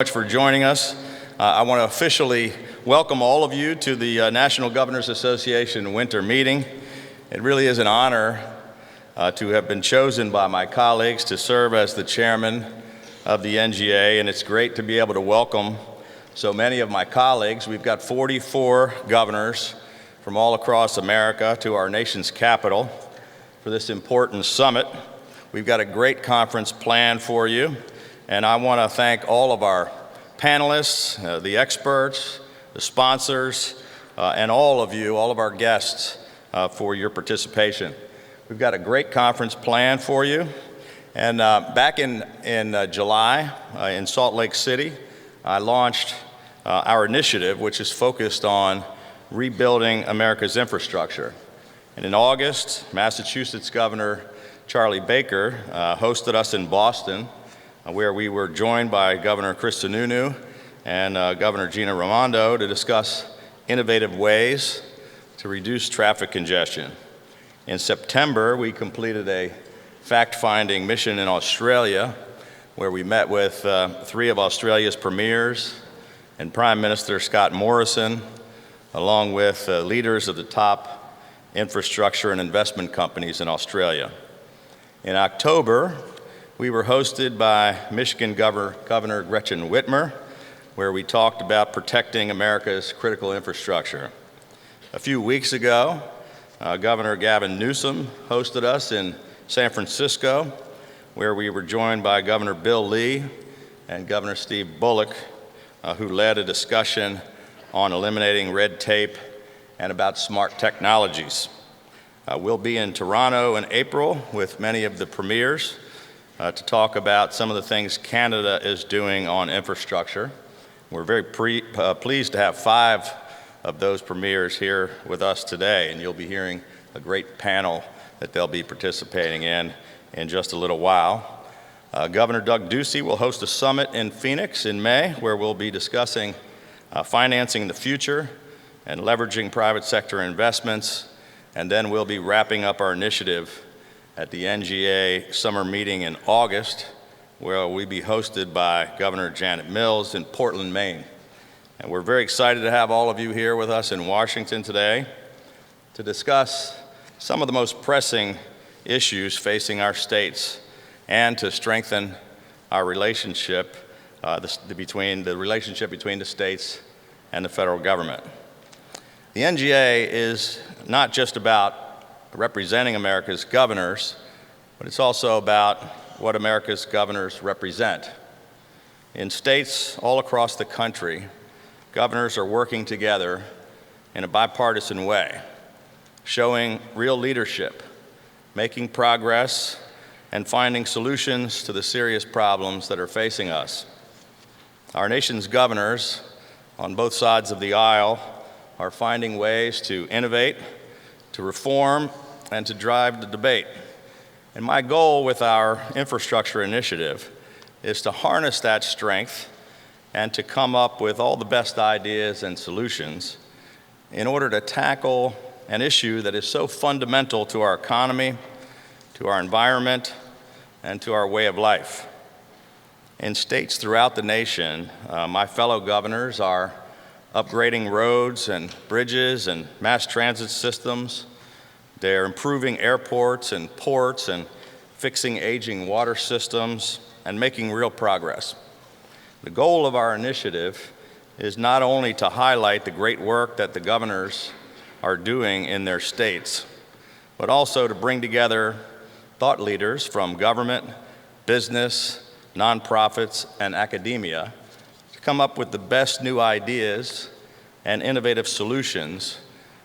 Much for joining us. I want to officially welcome all of you to the National Governors Association winter meeting. It really is an honor to have been chosen by my colleagues to serve as the chairman of the NGA, and it's great to be able to welcome so many of my colleagues. We've got 44 governors from all across America to our nation's capital for this important summit. We've got a great conference planned for you. And I want to thank all of our panelists, the experts, the sponsors, and all of you, all of our guests, for your participation. We've got a great conference planned for you. And back in July in Salt Lake City, I launched our initiative, which is focused on rebuilding America's infrastructure. And in August, Massachusetts Governor Charlie Baker hosted us in Boston, where we were joined by Governor Chris Sununu and Governor Gina Raimondo to discuss innovative ways to reduce traffic congestion. In September, we completed a fact-finding mission in Australia, where we met with three of Australia's premiers and Prime Minister Scott Morrison, along with leaders of the top infrastructure and investment companies in Australia. In October, we were hosted by Michigan Governor Gretchen Whitmer, where we talked about protecting America's critical infrastructure. A few weeks ago, Governor Gavin Newsom hosted us in San Francisco, where we were joined by Governor Bill Lee and Governor Steve Bullock, who led a discussion on eliminating red tape and about smart technologies. We'll be in Toronto in April with many of the premiers to talk about some of the things Canada is doing on infrastructure. We're very pleased to have 5 of those premiers here with us today, and you'll be hearing a great panel that they'll be participating in just a little while. Governor Doug Ducey will host a summit in Phoenix in May, where we'll be discussing financing the future and leveraging private sector investments, and then we'll be wrapping up our initiative at the NGA summer meeting in August, where we'll be hosted by Governor Janet Mills in Portland, Maine. And we're very excited to have all of you here with us in Washington today to discuss some of the most pressing issues facing our states and to strengthen our relationship, between the states and the federal government. The NGA is not just about representing America's governors, but it's also about what America's governors represent. In states all across the country, governors are working together in a bipartisan way, showing real leadership, making progress, and finding solutions to the serious problems that are facing us. Our nation's governors on both sides of the aisle are finding ways to innovate, to reform, and to drive the debate. And my goal with our infrastructure initiative is to harness that strength and to come up with all the best ideas and solutions in order to tackle an issue that is so fundamental to our economy, to our environment, and to our way of life. In states throughout the nation, my fellow governors are upgrading roads and bridges and mass transit systems. They're improving airports and ports and fixing aging water systems and making real progress. The goal of our initiative is not only to highlight the great work that the governors are doing in their states, but also to bring together thought leaders from government, business, nonprofits, and academia to come up with the best new ideas and innovative solutions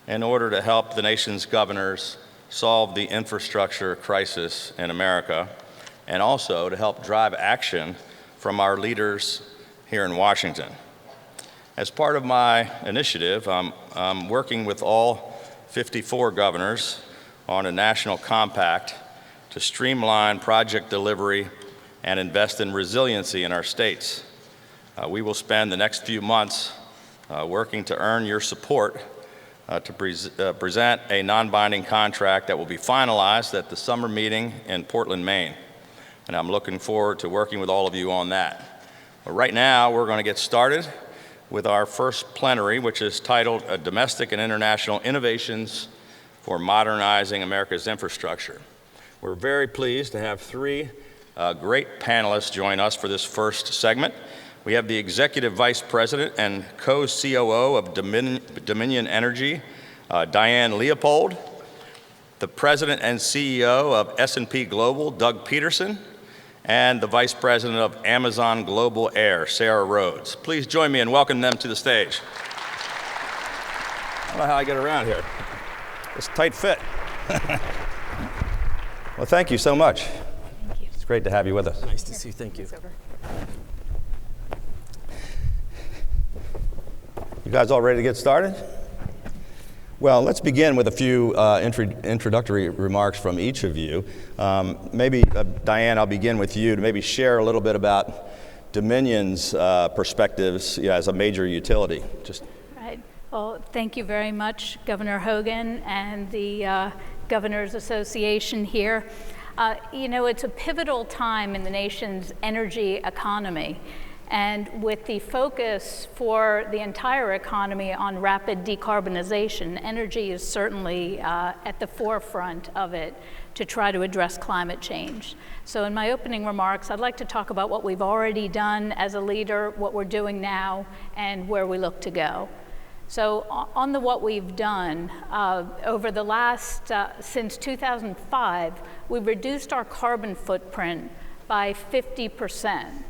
in order to help the nation's governors solve the infrastructure crisis in America, and also to help drive action from our leaders here in Washington. As part of my initiative, I'm working with all 54 governors on a national compact to streamline project delivery and invest in resiliency in our states. We will spend the next few months working to earn your support to present a non-binding contract that will be finalized at the summer meeting in Portland, Maine. And I'm looking forward to working with all of you on that. Right now, we're going to get started with our first plenary, which is titled Domestic and International Innovations for Modernizing America's Infrastructure. We're very pleased to have three great panelists join us for this first segment. We have the Executive Vice President and Co-COO of Dominion Energy, Diane Leopold, the President and CEO of S&P Global, Doug Peterson, and the Vice President of Amazon Global Air, Sarah Rhodes. Please join me in welcoming them to the stage. I don't know how I get around here. It's a tight fit. Well, thank you so much. Thank you. It's great to have you with us. Nice to see you. Thank you. You guys all ready to get started? Well, let's begin with a few introductory remarks from each of you. Maybe, Diane, I'll begin with you to maybe share a little bit about Dominion's perspectives as a major utility. Right. Well, thank you very much, Governor Hogan and the Governors Association here. It's a pivotal time in the nation's energy economy. And with the focus for the entire economy on rapid decarbonization, energy is certainly at the forefront of it to try to address climate change. So in my opening remarks, I'd like to talk about what we've already done as a leader, what we're doing now, and where we look to go. So on the what we've done, over the last, since 2005, we've reduced our carbon footprint by 50%.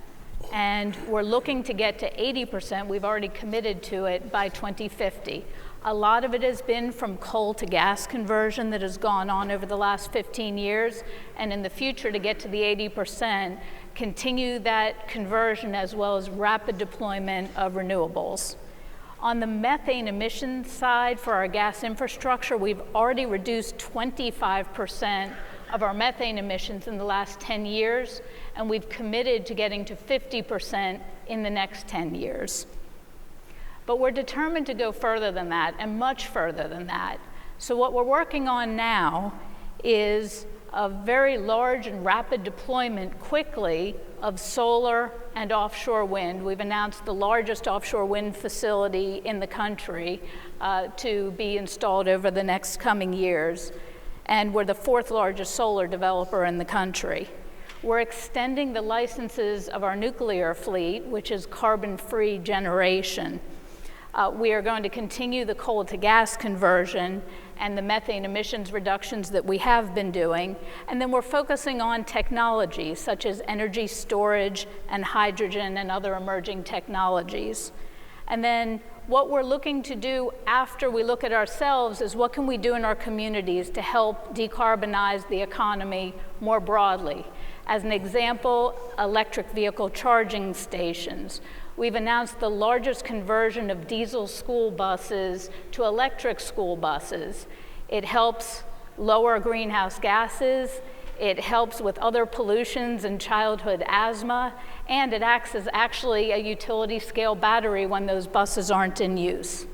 And we're looking to get to 80%, we've already committed to it, by 2050. A lot of it has been from coal to gas conversion that has gone on over the last 15 years, and in the future to get to the 80%, continue that conversion as well as rapid deployment of renewables. On the methane emissions side for our gas infrastructure, we've already reduced 25% of our methane emissions in the last 10 years, and we've committed to getting to 50% in the next 10 years. But we're determined to go further than that, and much further than that. So what we're working on now is a very large and rapid deployment quickly of solar and offshore wind. We've announced the largest offshore wind facility in the country to be installed over the next coming years. And we're the fourth largest solar developer in the country. We're extending the licenses of our nuclear fleet, which is carbon-free generation. We are going to continue the coal to gas conversion and the methane emissions reductions that we have been doing. And then we're focusing on technologies such as energy storage and hydrogen and other emerging technologies. And then what we're looking to do after we look at ourselves is what can we do in our communities to help decarbonize the economy more broadly. As an example, electric vehicle charging stations. We've announced the largest conversion of diesel school buses to electric school buses. It helps lower greenhouse gases, it helps with other pollutions and childhood asthma, and it acts as actually a utility scale battery when those buses aren't in use.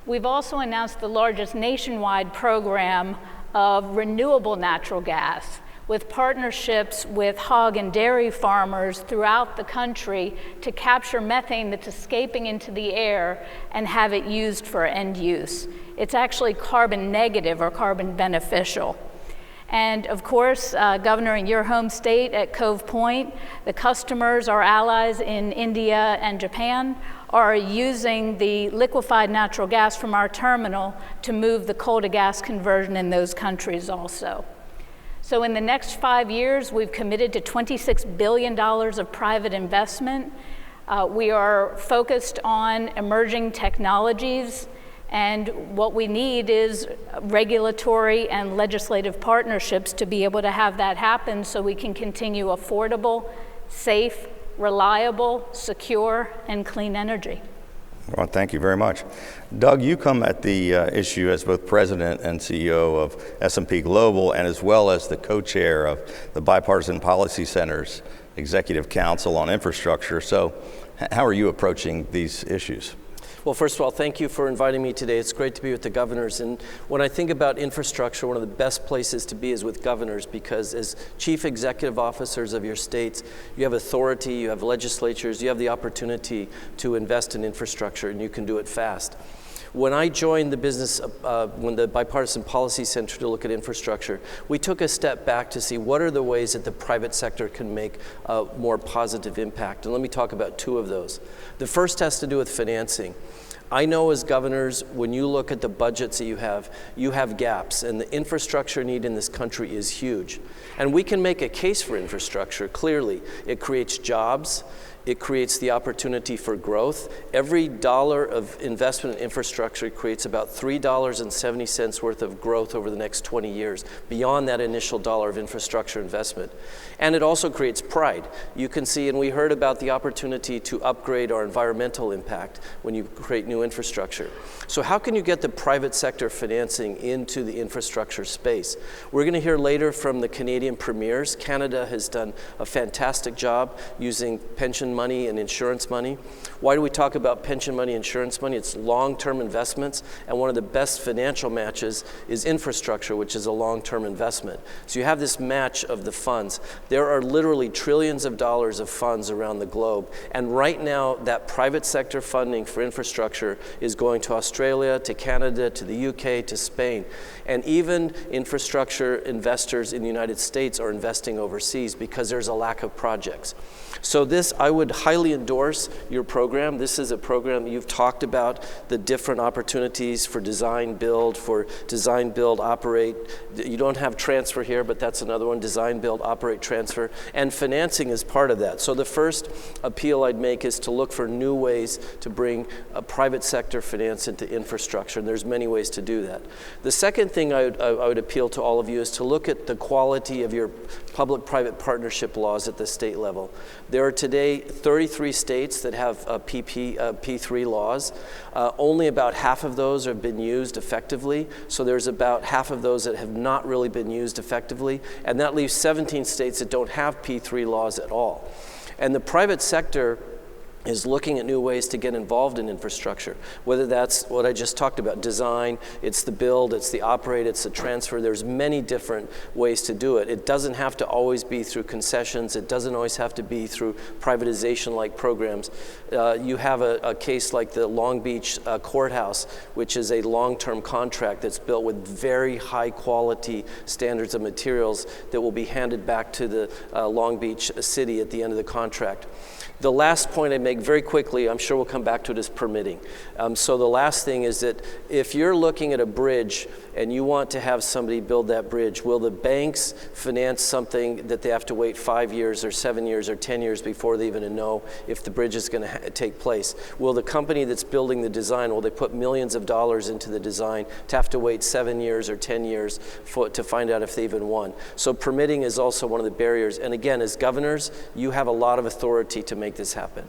We've also announced the largest nationwide program of renewable natural gas with partnerships with hog and dairy farmers throughout the country to capture methane that's escaping into the air and have it used for end use. It's actually carbon negative or carbon beneficial. And of course, Governor, in your home state at Cove Point, the customers, our allies in India and Japan, are using the liquefied natural gas from our terminal to move the coal to gas conversion in those countries also. So in the next 5 years, we've committed to $26 billion of private investment. We are focused on emerging technologies, and what we need is regulatory and legislative partnerships to be able to have that happen so we can continue affordable, safe, reliable, secure, and clean energy. Well, thank you very much. Doug, you come at the issue as both president and CEO of S&P Global and as well as the co-chair of the Bipartisan Policy Center's Executive Council on Infrastructure. So how are you approaching these issues? Well, first of all, thank you for inviting me today. It's great to be with the governors. And when I think about infrastructure, one of the best places to be is with governors, because as chief executive officers of your states, you have authority, you have legislatures, you have the opportunity to invest in infrastructure, and you can do it fast. When I joined the business, when the Bipartisan Policy Center to look at infrastructure, we took a step back to see what are the ways that the private sector can make a more positive impact. And let me talk about two of those. The first has to do with financing. I know as governors, when you look at the budgets that you have gaps, and the infrastructure need in this country is huge. And we can make a case for infrastructure, clearly. It creates jobs. It creates the opportunity for growth. Every dollar of investment in infrastructure creates about $3.70 worth of growth over the next 20 years, beyond that initial dollar of infrastructure investment. And it also creates pride. You can see, and we heard about the opportunity to upgrade our environmental impact when you create new infrastructure. So how can you get the private sector financing into the infrastructure space? We're going to hear later from the Canadian premiers. Canada has done a fantastic job using pension money and insurance money. Why do we talk about pension money, insurance money? It's long-term investments, and one of the best financial matches is infrastructure, which is a long-term investment. So you have this match of the funds. There are literally trillions of dollars of funds around the globe, and right now that private sector funding for infrastructure is going to Australia, to Canada, to the UK, to Spain. And even infrastructure investors in the United States are investing overseas because there's a lack of projects. So this, I would highly endorse your program. This is a program you've talked about, the different opportunities for design, build, operate. You don't have transfer here, but that's another one, design, build, operate, transfer. And financing is part of that. So the first appeal I'd make is to look for new ways to bring a private sector finance into infrastructure, and there's many ways to do that. The second thing I would appeal to all of you is to look at the quality of your public-private partnership laws at the state level. There are today 33 states that have P3 laws. Only about half of those have been used effectively, so there's about half of those that have not really been used effectively, and that leaves 17 states that don't have P3 laws at all. And the private sector is looking at new ways to get involved in infrastructure, whether that's what I just talked about, design, it's the build, it's the operate, it's the transfer. There's many different ways to do it. It doesn't have to always be through concessions. It doesn't always have to be through privatization-like programs. You have a case like the Long Beach courthouse, which is a long-term contract that's built with very high-quality standards of materials that will be handed back to the Long Beach city at the end of the contract. The last point I make very quickly, I'm sure we'll come back to it, is permitting. So the last thing is that if you're looking at a bridge and you want to have somebody build that bridge, will the banks finance something that they have to wait 5 years or 7 years or 10 years before they even know if the bridge is going to take place? Will the company that's building the design, will they put millions of dollars into the design to have to wait 7 years or 10 years to find out if they even won? So permitting is also one of the barriers. And again, as governors, you have a lot of authority to make this happen.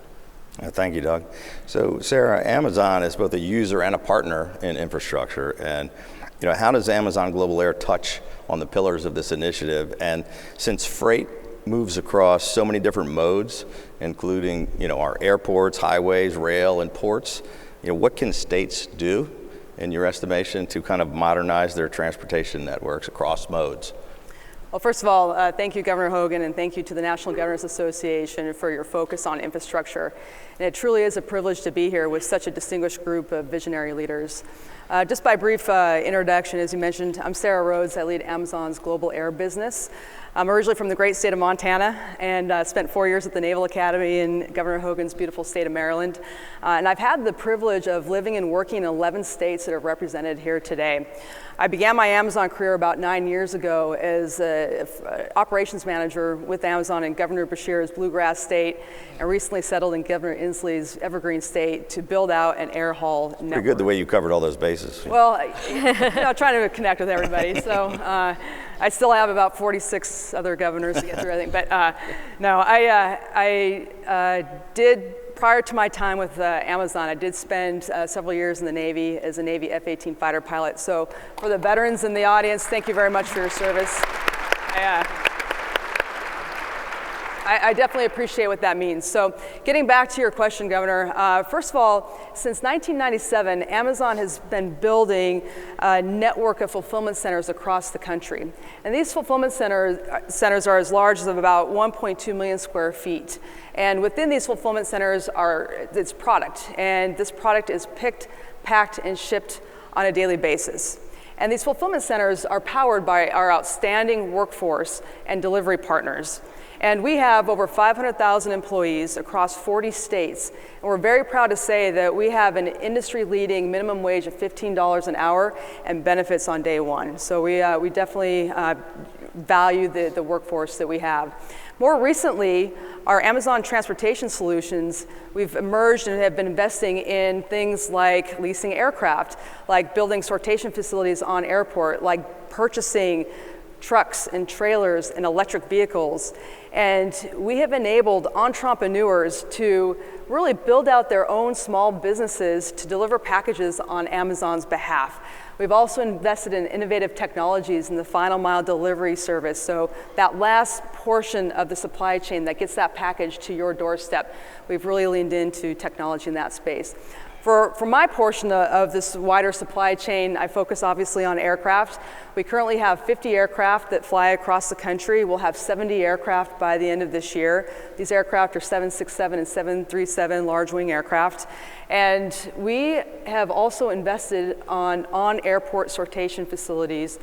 Thank you, Doug. So, Sarah, Amazon is both a user and a partner in infrastructure, and how does Amazon Global Air touch on the pillars of this initiative? And since freight moves across so many different modes, including our airports, highways, rail, and ports, what can states do, in your estimation, to kind of modernize their transportation networks across modes? Well, first of all, thank you, Governor Hogan, and thank you to the National Governors Association for your focus on infrastructure. And it truly is a privilege to be here with such a distinguished group of visionary leaders. Just by brief introduction, as you mentioned, I'm Sarah Rhodes. I lead Amazon's global air business. I'm originally from the great state of Montana and spent 4 years at the Naval Academy in Governor Hogan's beautiful state of Maryland. And I've had the privilege of living and working in 11 states that are represented here today. I began my Amazon career about 9 years ago as an operations manager with Amazon in Governor Beshear's Bluegrass State, and recently settled in Governor Inslee's Evergreen State to build out an air haul network. Pretty good the way you covered all those bases. Well, trying to connect with everybody. So I still have about 46 other governors to get through, I think. But no, I did. Prior to my time with Amazon, I did spend several years in the Navy as a Navy F-18 fighter pilot. So for the veterans in the audience, thank you very much for your service. I definitely appreciate what that means. So getting back to your question, Governor, first of all, since 1997, Amazon has been building a network of fulfillment centers across the country. And these fulfillment centers are as large as about 1.2 million square feet. And within these fulfillment centers are its product. And this product is picked, packed, and shipped on a daily basis. And these fulfillment centers are powered by our outstanding workforce and delivery partners. And we have over 500,000 employees across 40 states. And we're very proud to say that we have an industry-leading minimum wage of $15 an hour and benefits on day one. So we definitely value the workforce that we have. More recently, our Amazon Transportation Solutions, we've emerged and have been investing in things like leasing aircraft, like building sortation facilities on airport, like purchasing trucks and trailers and electric vehicles. And we have enabled entrepreneurs to really build out their own small businesses to deliver packages on Amazon's behalf. We've also invested in innovative technologies in the final mile delivery service. So that last portion of the supply chain that gets that package to your doorstep, we've really leaned into technology in that space. For my portion of this wider supply chain, I focus obviously on aircraft. We currently have 50 aircraft that fly across the country. We'll have 70 aircraft by the end of this year. These aircraft are 767 and 737 large wing aircraft. And we have also invested on airport sortation facilities,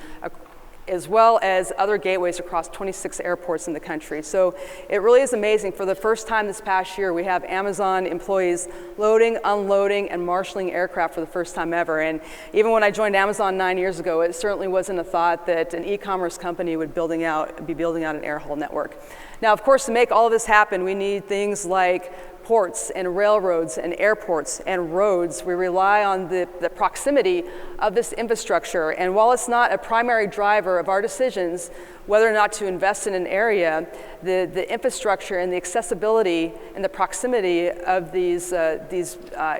as well as other gateways across 26 airports in the country. So it really is amazing. For the first time this past year, we have Amazon employees loading, unloading, and marshaling aircraft for the first time ever. And even when I joined Amazon 9 years ago, it certainly wasn't a thought that an e-commerce company would be building out an air haul network. Now, of course, to make all of this happen, we need things like ports and railroads and airports and roads. We rely on the proximity of this infrastructure. And while it's not a primary driver of our decisions whether or not to invest in an area, the infrastructure and the accessibility and the proximity of these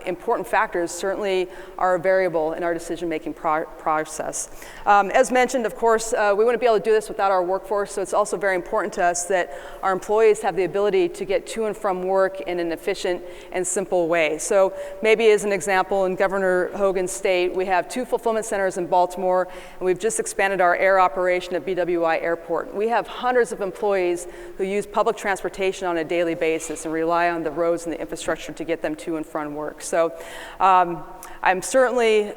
important factors certainly are a variable in our decision-making process. As mentioned, of course, we wouldn't be able to do this without our workforce, so it's also very important to us that our employees have the ability to get to and from work in an efficient and simple way. So maybe as an example, in Governor Hogan's state, we have 2 fulfillment centers in Baltimore, and we've just expanded our air operation at BWI Airport. We have hundreds of employees who use public transportation on a daily basis and rely on the roads and the infrastructure to get them to and from work. So I'm certainly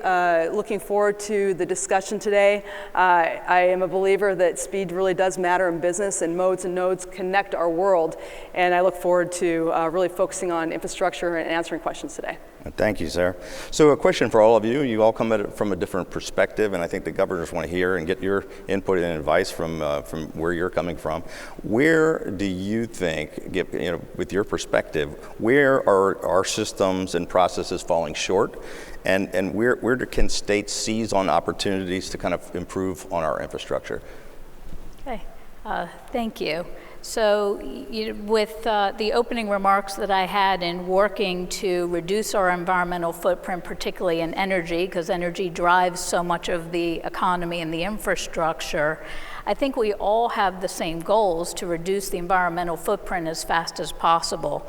looking forward to the discussion today. I am a believer that speed really does matter in business, and modes and nodes connect our world, and I look forward to really focusing on infrastructure and answering questions today. Thank you, Sarah. So a question for all of you. You all come at it from a different perspective, and I think the governors want to hear and get your input and advice from where you're coming from. Where do you think, with your perspective, where are our systems and processes falling short, and where can states seize on opportunities to kind of improve on our infrastructure? Okay, thank you. So with the opening remarks that I had in working to reduce our environmental footprint, particularly in energy, because energy drives so much of the economy and the infrastructure, I think we all have the same goals to reduce the environmental footprint as fast as possible.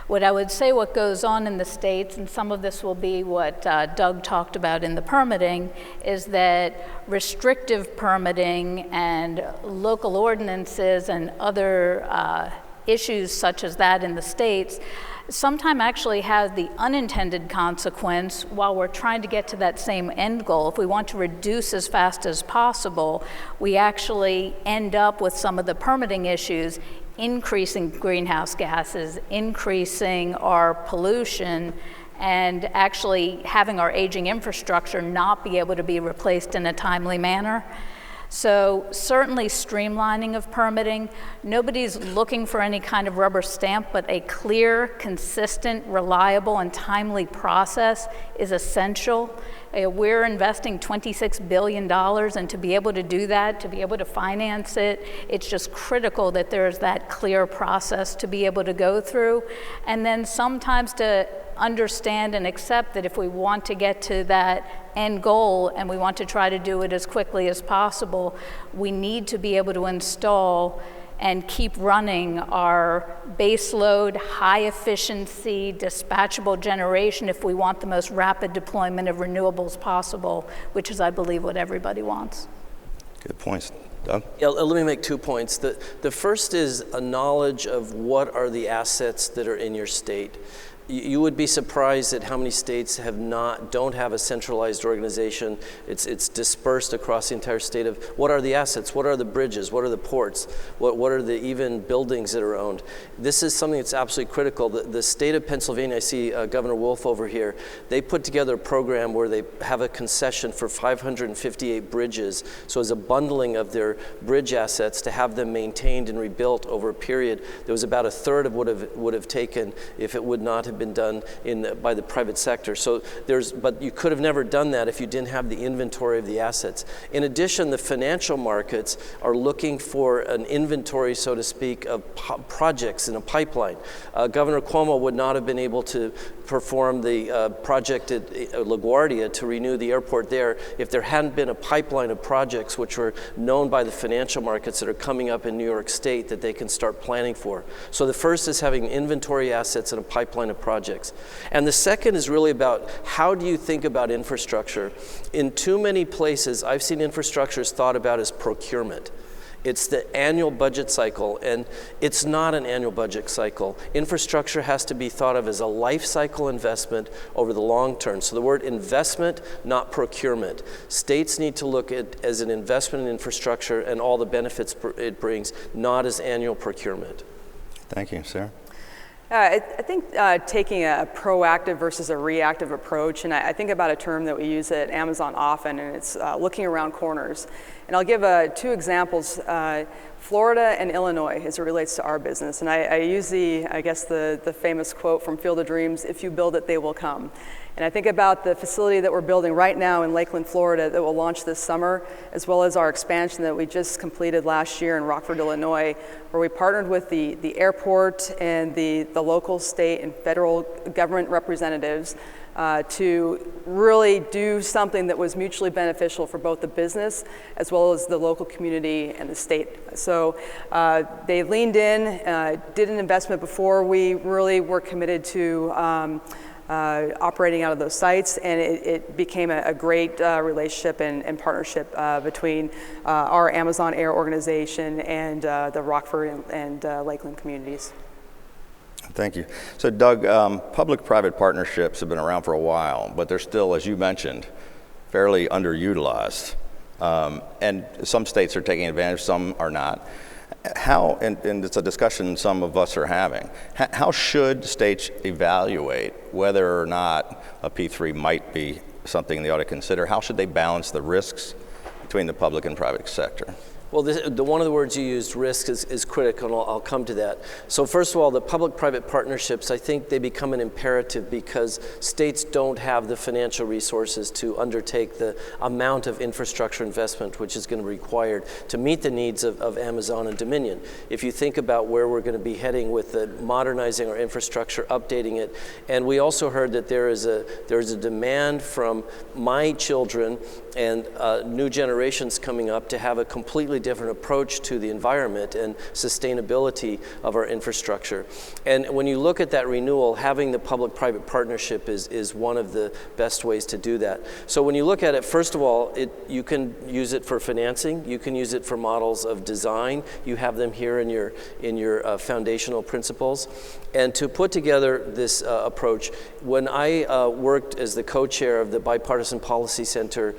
What I would say what goes on in the states, and some of this will be what Doug talked about in the permitting, is that restrictive permitting and local ordinances and other issues such as that in the states sometimes actually have the unintended consequence while we're trying to get to that same end goal. If we want to reduce as fast as possible, we actually end up with some of the permitting issues increasing greenhouse gases, increasing our pollution, and actually having our aging infrastructure not be able to be replaced in a timely manner. So certainly streamlining of permitting. Nobody's looking for any kind of rubber stamp, but a clear, consistent, reliable, and timely process is essential. We're investing $26 billion, and to be able to do that, to be able to finance it, it's just critical that there's that clear process to be able to go through. And then sometimes to understand and accept that if we want to get to that end goal and we want to try to do it as quickly as possible, we need to be able to install and keep running our baseload, high efficiency, dispatchable generation if we want the most rapid deployment of renewables possible, which is, I believe, what everybody wants. Good points. Doug? Yeah, let me make 2 points. The first is a knowledge of what are the assets that are in your state. You would be surprised at how many states don't have a centralized organization. It's dispersed across the entire state of what are the assets, what are the bridges, what are the ports, what are the even buildings that are owned. This is something that's absolutely critical. The state of Pennsylvania, I see Governor Wolf over here, they put together a program where they have a concession for 558 bridges. So as a bundling of their bridge assets to have them maintained and rebuilt over a period that was about a third of what would have taken if it would not have been done by the private sector. So but you could have never done that if you didn't have the inventory of the assets. In addition, the financial markets are looking for an inventory, so to speak, of projects in a pipeline. Governor Cuomo would not have been able to perform the project at LaGuardia to renew the airport there if there hadn't been a pipeline of projects which were known by the financial markets that are coming up in New York State that they can start planning for. So the first is having inventory assets and a pipeline of projects. And the second is really about how do you think about infrastructure? In too many places, I've seen infrastructure is thought about as procurement. It's the annual budget cycle, and it's not an annual budget cycle. Infrastructure has to be thought of as a life cycle investment over the long term. So the word investment, not procurement. States need to look at it as an investment in infrastructure and all the benefits it brings, not as annual procurement. Thank you, Sarah. I think taking a proactive versus a reactive approach, and I think about a term that we use at Amazon often, and it's looking around corners. And I'll give 2 examples, Florida and Illinois, as it relates to our business. And I use the famous quote from Field of Dreams, "If you build it, they will come." And I think about the facility that we're building right now in Lakeland, Florida, that will launch this summer, as well as our expansion that we just completed last year in Rockford, Illinois, where we partnered with the airport and the local, state, and federal government representatives to really do something that was mutually beneficial for both the business as well as the local community and the state. So they leaned in, did an investment before we really were committed to operating out of those sites, and it became a great relationship and partnership between our Amazon Air organization and the Rockford and Lakeland communities. Thank you. So Doug, public-private partnerships have been around for a while, but they're still, as you mentioned, fairly underutilized. And some states are taking advantage, some are not. How, and it's a discussion some of us are having, how should states evaluate whether or not a P3 might be something they ought to consider? How should they balance the risks between the public and private sector? Well, one of the words you used, risk, is critical, and I'll come to that. So first of all, the public-private partnerships, I think they become an imperative because states don't have the financial resources to undertake the amount of infrastructure investment which is going to be required to meet the needs of Amazon and Dominion. If you think about where we're going to be heading with the modernizing our infrastructure, updating it, and we also heard that there is a demand from my children and new generations coming up to have a completely different approach to the environment and sustainability of our infrastructure. And when you look at that renewal, having the public-private partnership is one of the best ways to do that. So when you look at it, first of all, you can use it for financing, you can use it for models of design, you have them here in your foundational principles. And to put together this approach, when I worked as the co-chair of the Bipartisan Policy Center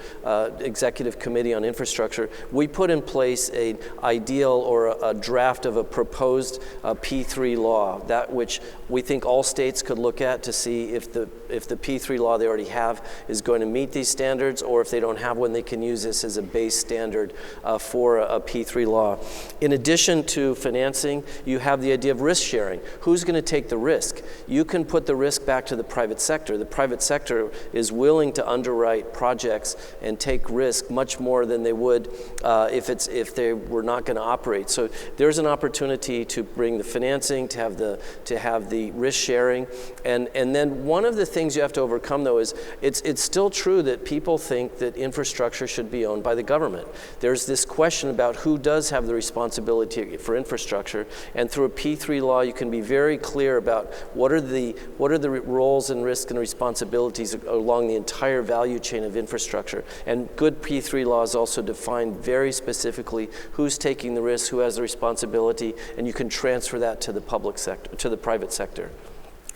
Executive Committee on Infrastructure, we put in place an ideal or a draft of a proposed P3 law, that which we think all states could look at to see if the P3 law they already have is going to meet these standards, or if they don't have one, they can use this as a base standard for a P3 law. In addition to financing, you have the idea of risk sharing. Who's going to take the risk? You can put the risk back to the private sector. The private sector is willing to underwrite projects and take risk much more than they would if if they were not going to operate. So there's an opportunity to bring the financing, to have the risk sharing, and then one of the things you have to overcome though is it's still true that people think that infrastructure should be owned by the government. There's this question about who does have the responsibility for infrastructure, and through a P3 law you can be very clear about what are the roles and risks and responsibilities along the entire value chain of infrastructure. And good P3 laws also define very specifically who's taking the risk, who has the responsibility, and you can transfer that to the public sector, to the private sector.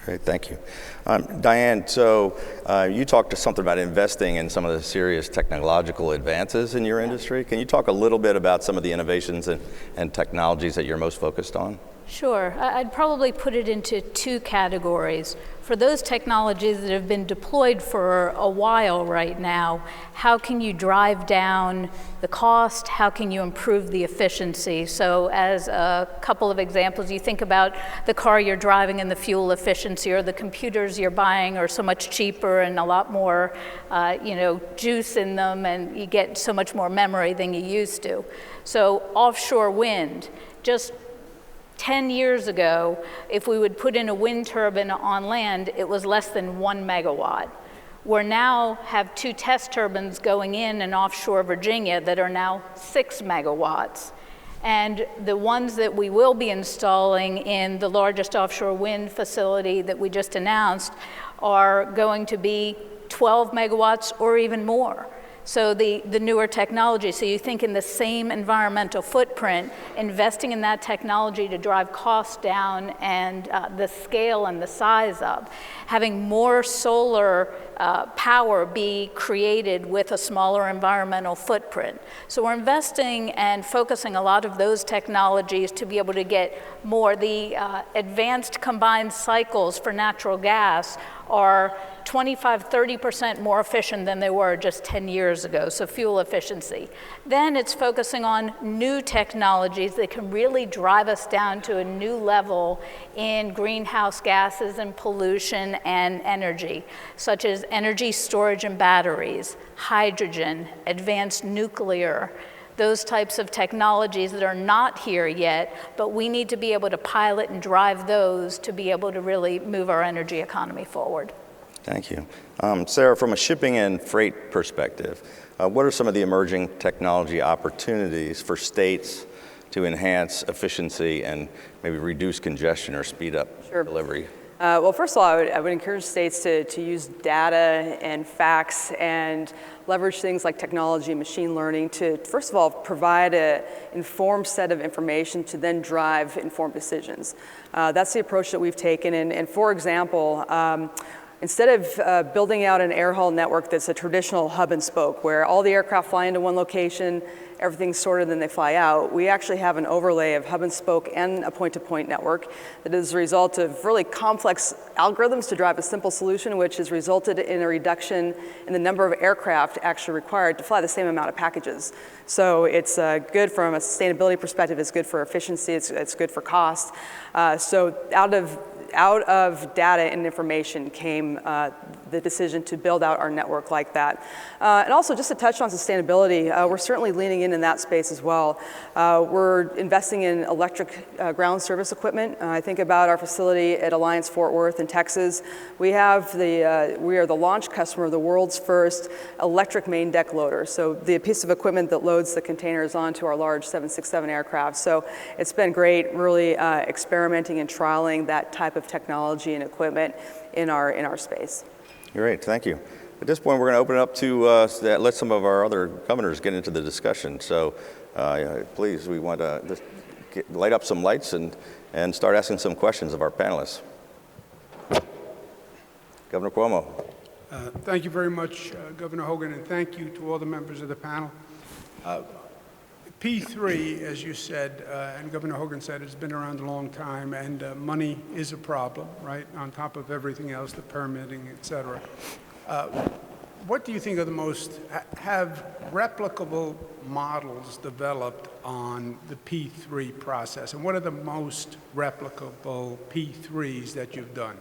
Great, thank you. Diane, so you talked something about investing in some of the serious technological advances in your industry. Can you talk a little bit about some of the innovations and technologies that you're most focused on? Sure. I'd probably put it into two categories. For those technologies that have been deployed for a while right now, how can you drive down the cost? How can you improve the efficiency? So as a couple of examples, you think about the car you're driving and the fuel efficiency, or the computers you're buying are so much cheaper and a lot more juice in them, and you get so much more memory than you used to. So offshore wind, just 10 years ago, if we would put in a wind turbine on land, it was less than 1 megawatt. We now have 2 test turbines going in offshore Virginia that are now 6 megawatts. And the ones that we will be installing in the largest offshore wind facility that we just announced are going to be 12 megawatts or even more. So the newer technology, so you think in the same environmental footprint, investing in that technology to drive costs down and the scale and the size up, having more solar power be created with a smaller environmental footprint. So we're investing and focusing a lot of those technologies to be able to get more. The advanced combined cycles for natural gas are 25–30% more efficient than they were just 10 years ago, so fuel efficiency. Then it's focusing on new technologies that can really drive us down to a new level in greenhouse gases and pollution and energy, such as energy storage and batteries, hydrogen, advanced nuclear, those types of technologies that are not here yet, but we need to be able to pilot and drive those to be able to really move our energy economy forward. Thank you. Sarah, from a shipping and freight perspective, what are some of the emerging technology opportunities for states to enhance efficiency and maybe reduce congestion or speed up delivery? Well, first of all, I would encourage states to use data and facts and leverage things like technology and machine learning to, first of all, provide an informed set of information to then drive informed decisions. That's the approach that we've taken. And for example, instead of building out an air hull network that's a traditional hub and spoke, where all the aircraft fly into one location, everything's sorted, then they fly out, we actually have an overlay of hub and spoke and a point-to-point network that is a result of really complex algorithms to drive a simple solution, which has resulted in a reduction in the number of aircraft actually required to fly the same amount of packages. So it's good from a sustainability perspective, it's good for efficiency, it's good for cost. So out of data and information came the decision to build out our network like that. And also, just to touch on sustainability, we're certainly leaning in that space as well. We're investing in electric ground service equipment. I think about our facility at Alliance Fort Worth in Texas. We are the launch customer of the world's first electric main deck loader. So the piece of equipment that loads the containers onto our large 767 aircraft. So it's been great, really experimenting and trialing that type of technology and equipment in our space. Great, thank you. At this point, we're going to open it up to let some of our other governors get into the discussion. So please, we want to just light up some lights and start asking some questions of our panelists. Governor Cuomo. Thank you very much, Governor Hogan, and thank you to all the members of the panel. P3, as you said, and Governor Hogan said, it's been around a long time, and money is a problem, right, on top of everything else, the permitting, et cetera. What do you think are the most, have replicable models developed on the P3 process, and what are the most replicable P3s that you've done?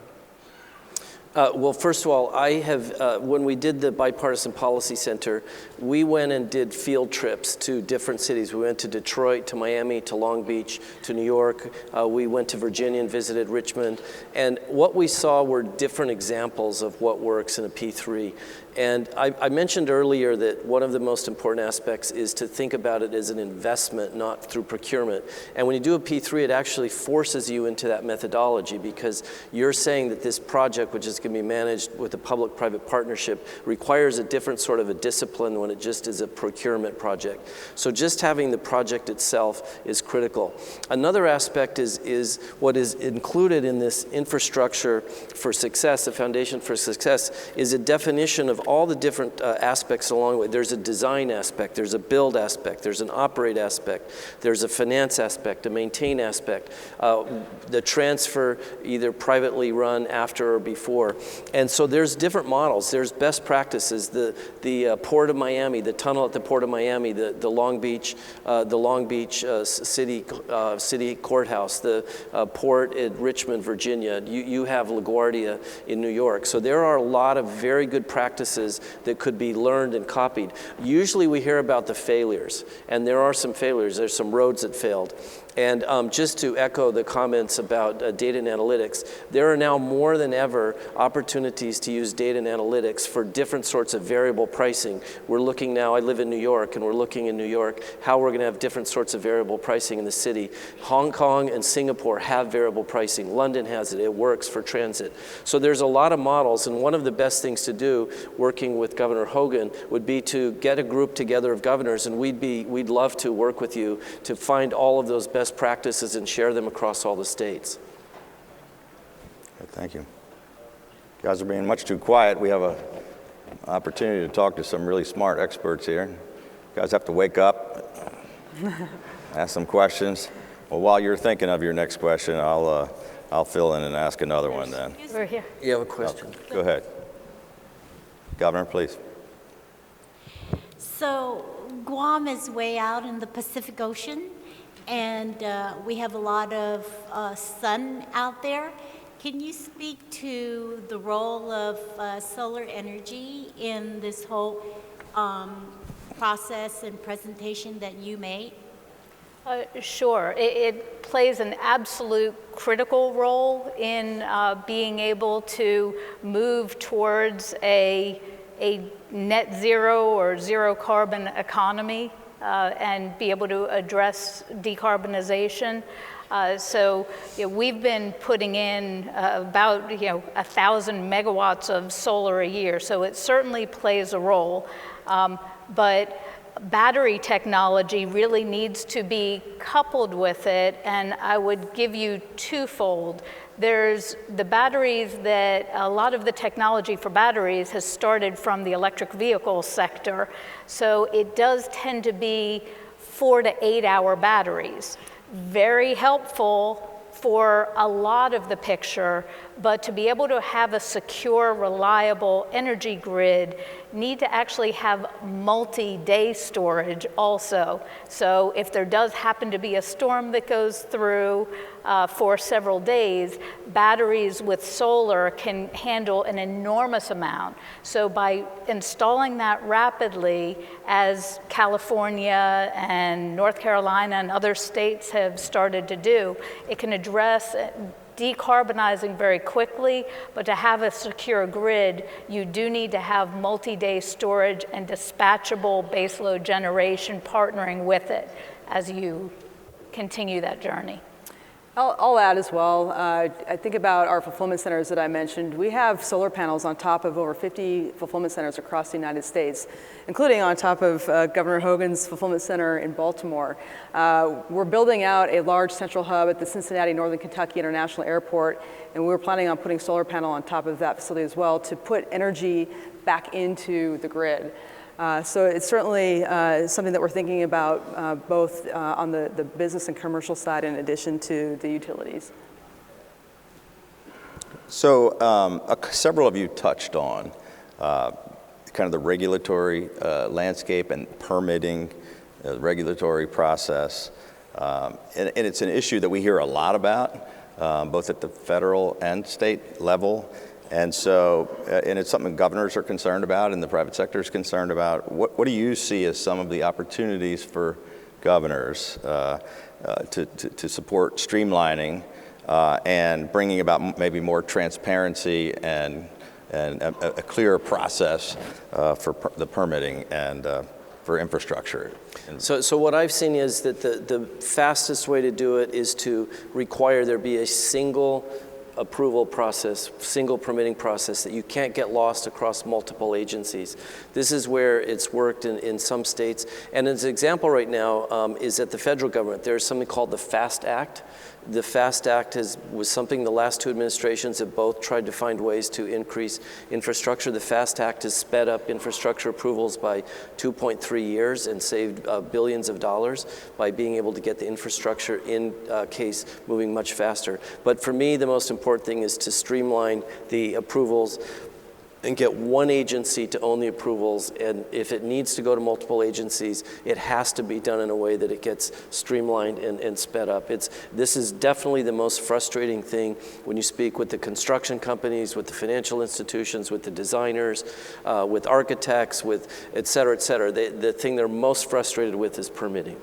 Well, first of all, I have, when we did the Bipartisan Policy Center, we went and did field trips to different cities. We went to Detroit, to Miami, to Long Beach, to New York. We went to Virginia and visited Richmond. And what we saw were different examples of what works in a P3. And I mentioned earlier that one of the most important aspects is to think about it as an investment, not through procurement. And when you do a P3, it actually forces you into that methodology, because you're saying that this project, which is going to be managed with a public-private partnership, requires a different sort of a discipline when it just is a procurement project. So just having the project itself is critical. Another aspect is what is included in this infrastructure for success, the foundation for success, is a definition of all the different aspects along the way. There's a design aspect, there's a build aspect, there's an operate aspect, there's a finance aspect, a maintain aspect, the transfer either privately run after or before. And so there's different models. There's best practices, the Port of Miami, the tunnel at the Port of Miami, the Long Beach City Courthouse, the port at Richmond, Virginia. You have LaGuardia in New York. So there are a lot of very good practices that could be learned and copied. Usually we hear about the failures, and there are some failures. There's some roads that failed. And just to echo the comments about data and analytics, there are now more than ever opportunities to use data and analytics for different sorts of variable pricing. We're looking now, I live in New York, and we're looking in New York how we're going to have different sorts of variable pricing in the city. Hong Kong and Singapore have variable pricing. London has it. It works for transit. So there's a lot of models, and one of the best things to do, working with Governor Hogan, would be to get a group together of governors, and we'd love to work with you to find all of those best practices and share them across all the states. Thank you. You guys are being much too quiet. We have an opportunity to talk to some really smart experts here. You guys have to wake up, ask some questions. Well, while you're thinking of your next question, I'll fill in and ask another one then. We're here. You have a question? Go ahead. Governor, please. So Guam is way out in the Pacific Ocean, and we have a lot of sun out there. Can you speak to the role of solar energy in this whole process and presentation that you made? Sure. It plays an absolute critical role in being able to move towards a net zero or zero carbon economy and be able to address decarbonization. So we've been putting in about 1,000 megawatts of solar a year, so it certainly plays a role. But battery technology really needs to be coupled with it, and I would give you twofold. There's the batteries that a lot of the technology for batteries has started from the electric vehicle sector, so it does tend to be 4 to 8 hour batteries. Very helpful for a lot of the picture, but to be able to have a secure, reliable energy grid, need to actually have multi-day storage also. So if there does happen to be a storm that goes through for several days, batteries with solar can handle an enormous amount. So by installing that rapidly, as California and North Carolina and other states have started to do, it can address decarbonizing very quickly, but to have a secure grid, you do need to have multi-day storage and dispatchable baseload generation partnering with it as you continue that journey. I'll add as well. I think about our fulfillment centers that I mentioned. We have solar panels on top of over 50 fulfillment centers across the United States, including on top of Governor Hogan's fulfillment center in Baltimore. We're building out a large central hub at the Cincinnati Northern Kentucky International Airport, and we're planning on putting solar panel on top of that facility as well to put energy back into the grid. So it's certainly something that we're thinking about both on the business and commercial side in addition to the utilities. So several of you touched on kind of the regulatory landscape and permitting, regulatory process. And it's an issue that we hear a lot about, both at the federal and state level. And so, and it's something governors are concerned about and the private sector is concerned about. What do you see as some of the opportunities for governors to support streamlining and bringing about maybe more transparency and a clearer process for the permitting and for infrastructure? So what I've seen is that the fastest way to do it is to require there be a single approval process, single permitting process, that you can't get lost across multiple agencies. This is where it's worked in some states. And as an example right now is at the federal government, there's something called the FAST Act. The FAST Act was something the last two administrations have both tried to find ways to increase infrastructure. The FAST Act has sped up infrastructure approvals by 2.3 years and saved billions of dollars by being able to get the infrastructure in case moving much faster. But for me, the most important thing is to streamline the approvals and get one agency to own the approvals, and if it needs to go to multiple agencies, it has to be done in a way that it gets streamlined and sped up. This is definitely the most frustrating thing when you speak with the construction companies, with the financial institutions, with the designers, with architects, with et cetera, et cetera. The thing they're most frustrated with is permitting.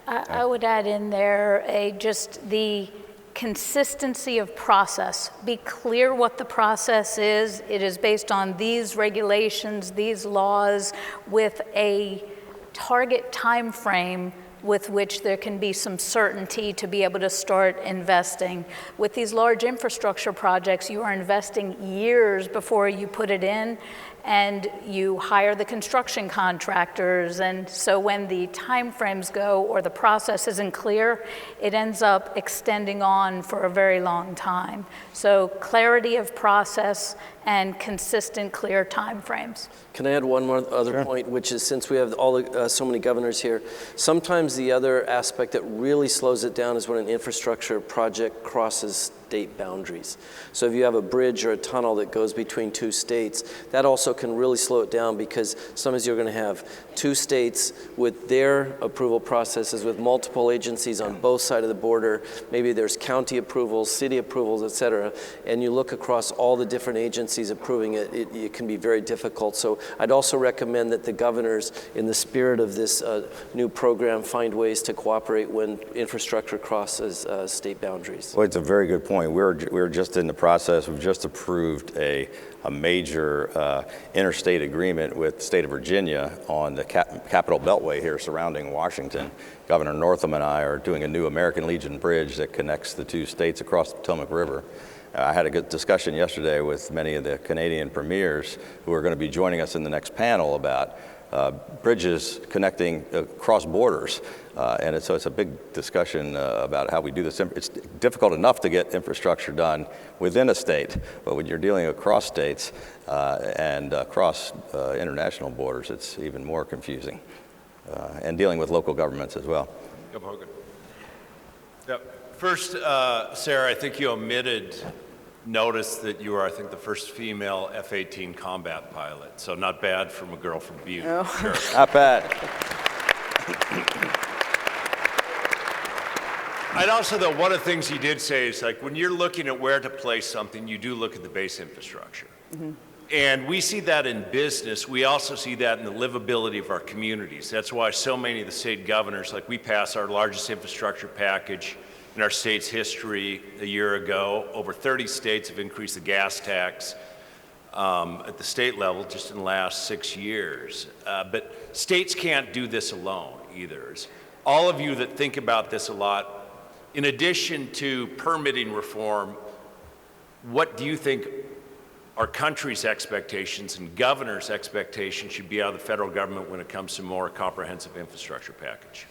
I would add in there just the consistency of process. Be clear what the process is. It is based on these regulations, these laws, with a target time frame with which there can be some certainty to be able to start investing. With these large infrastructure projects, you are investing years before you put it in, and you hire the construction contractors, and so when the time frames go or the process isn't clear, it ends up extending on for a very long time. So clarity of process and consistent, clear time frames. Can I add one more other point, which is, since we have so many governors here, sometimes the other aspect that really slows it down is when an infrastructure project crosses state boundaries. So if you have a bridge or a tunnel that goes between two states, that also can really slow it down, because sometimes you're going to have two states with their approval processes with multiple agencies on both sides of the border. Maybe there's county approvals, city approvals, et cetera, and you look across all the different agencies approving it, it can be very difficult. So I'd also recommend that the governors, in the spirit of this new program, find ways to cooperate when infrastructure crosses state boundaries. Well, it's a very good point. We're just in the process. We've just approved a major interstate agreement with the state of Virginia on the Capitol Beltway here surrounding Washington. Governor Northam and I are doing a new American Legion bridge that connects the two states across the Potomac River. I had a good discussion yesterday with many of the Canadian premiers who are going to be joining us in the next panel about bridges connecting across borders. And so it's a big discussion about how we do this. It's difficult enough to get infrastructure done within a state, but when you're dealing across states and across international borders, it's even more confusing. And dealing with local governments as well. Governor Hogan. Yep. First, Sarah, I think you omitted notice that you are, I think, the first female F-18 combat pilot. So not bad from a girl from Butte. Oh. Sure. Not bad. I'd also, though, one of the things you did say is, like, when you're looking at where to place something, you do look at the base infrastructure. Mm-hmm. And we see that in business. We also see that in the livability of our communities. That's why so many of the state governors, like, we passed our largest infrastructure package in our state's history a year ago. Over 30 states have increased the gas tax at the state level just in the last 6 years. But states can't do this alone either. All of you that think about this a lot, in addition to permitting reform, what do you think our country's expectations and governors' expectations should be out of the federal government when it comes to more comprehensive infrastructure package?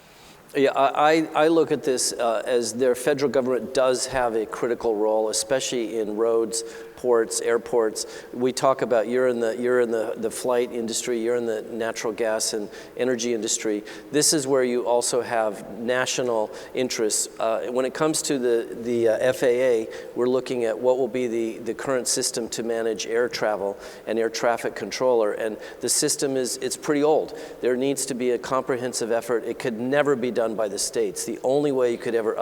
Yeah, I look at this as their federal government does have a critical role, especially in roads, ports, airports. We talk about you're in the flight industry, you're in the natural gas and energy industry. This is where you also have national interests. When it comes to the FAA, we're looking at what will be the current system to manage air travel and air traffic controller. And the system it's pretty old. There needs to be a comprehensive effort. It could never be done by the states. The only way you could ever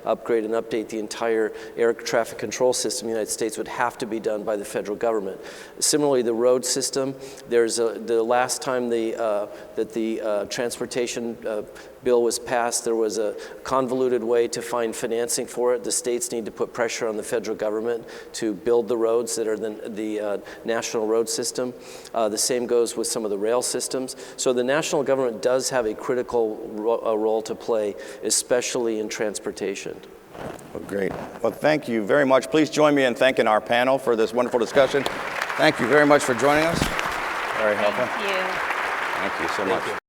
upgrade and update the entire air traffic control system in the United States would have to be done by the federal government. Similarly, the road system, there's the last time that the transportation bill was passed, there was a convoluted way to find financing for it. The states need to put pressure on the federal government to build the roads that are the national road system. The same goes with some of the rail systems. So the national government does have a critical role to play, especially in transportation. Well, great. Well, thank you very much. Please join me in thanking our panel for this wonderful discussion. Thank you very much for joining us. Very helpful. Thank you. Thank you so much.